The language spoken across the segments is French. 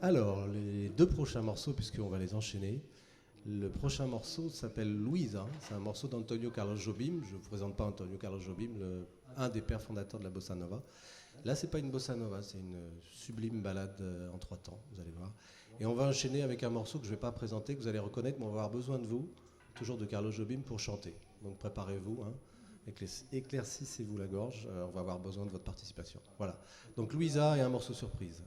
Alors, les deux prochains morceaux, puisqu'on va les enchaîner. Le prochain morceau s'appelle Louisa. C'est un morceau d'Antonio Carlos Jobim. Je ne vous présente pas Antonio Carlos Jobim, un des pères fondateurs de la bossa nova. Là, c'est pas une bossa nova, c'est une sublime ballade en 3 temps, vous allez voir. Et on va enchaîner avec un morceau que je ne vais pas présenter, que vous allez reconnaître, mais on va avoir besoin de vous, toujours de Carlos Jobim, pour chanter. Donc préparez-vous, hein. Éclaircissez-vous la gorge, on va avoir besoin de votre participation. Voilà. Donc Louisa et un morceau surprise.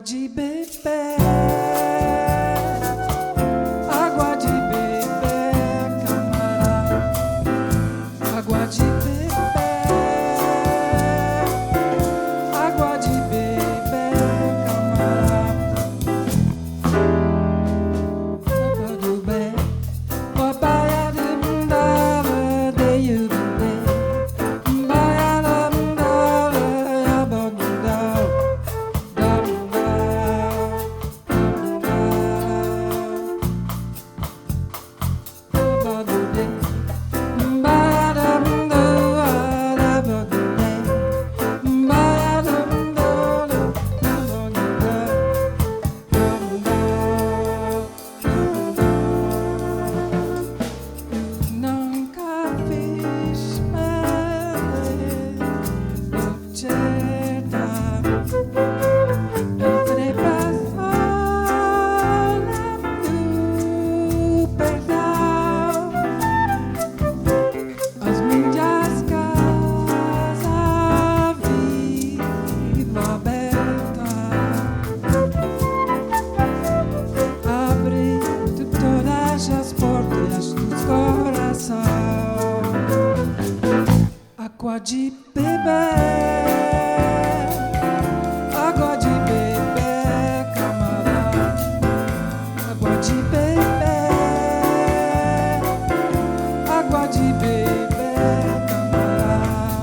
de beber, água de beber, camarada, água de beber, água de beber, camarada. Água do bem, ó baia de mundava, de yudumbe, baia da mundava, abogundal, nunca fiz entrei pra fora do perdão, as minhas casas vivo aberta, abri todas as portas do coração, água de beber. Água de beber, camarada, água de beber, água de beber, camarada.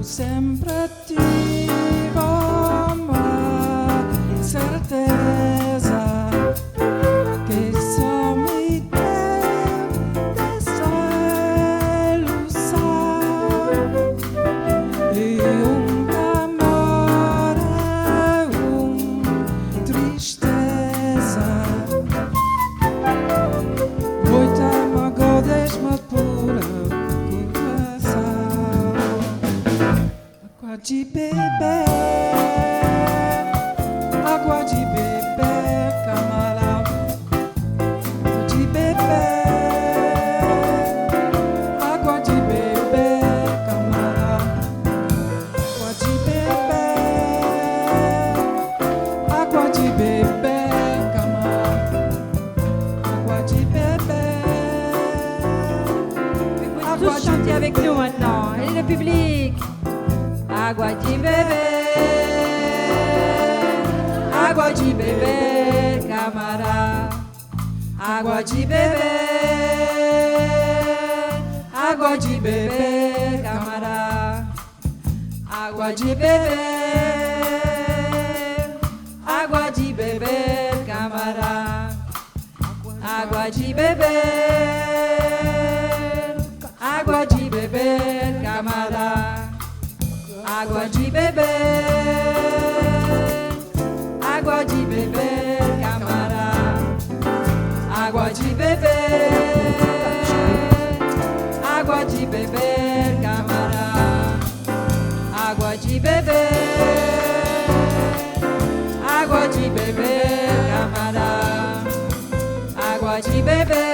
sempre tive uma certeza que só me deu dessa ilusão e amor é tristeza. Muita mágoa desma pura coração. Água de beber, água de beber, camarão. Água de beber, água de beber, camarão. Água de beber, água de beber, camarão. Água de beber. Tous chanter avec nous maintenant. Allez, le public. Água de beber, água de beber, camará. Água de beber, água de beber, camará. Água de beber, água de beber, camará. Água de beber, água de beber, camará. Água de beber, água de beber, camará. Água de beber, água de beber, camará. Água de beber, água de beber, camará. Água de beber.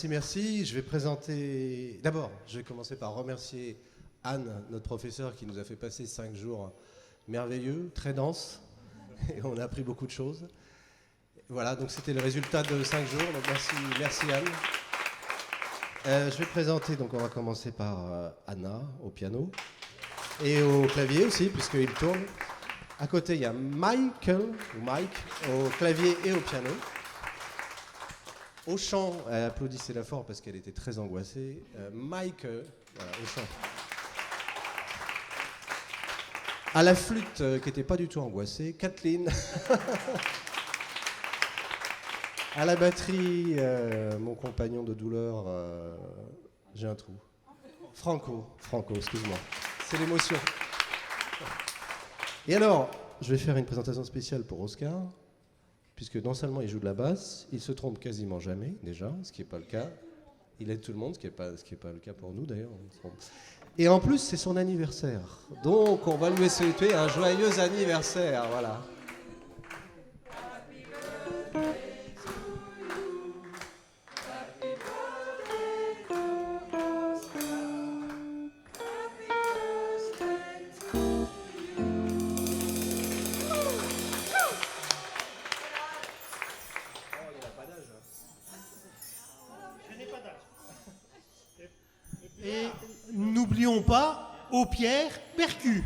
Merci. Je vais présenter... D'abord, je vais commencer par remercier Anne, notre professeure, qui nous a fait passer 5 jours merveilleux, très denses, et on a appris beaucoup de choses. Voilà, donc c'était le résultat de 5 jours, donc merci Anne. Je vais présenter, donc on va commencer par Anna au piano, et au clavier aussi, puisqu'il tourne. À côté, il y a Mike au clavier et au piano. Au chant, elle applaudissait-la fort parce qu'elle était très angoissée. Mike, voilà, au chant. À la flûte, qui n'était pas du tout angoissée, Kathleen. À la batterie, mon compagnon de douleur, j'ai un trou. Franco, excuse-moi. C'est l'émotion. Et alors, je vais faire une présentation spéciale pour Oscar. Puisque non seulement il joue de la basse, il se trompe quasiment jamais, déjà, ce qui n'est pas le cas. Il aide tout le monde, ce qui n'est pas le cas pour nous, d'ailleurs. Et en plus, c'est son anniversaire. Donc, on va lui souhaiter un joyeux anniversaire, voilà. Et n'oublions pas, Au Pierre, percu.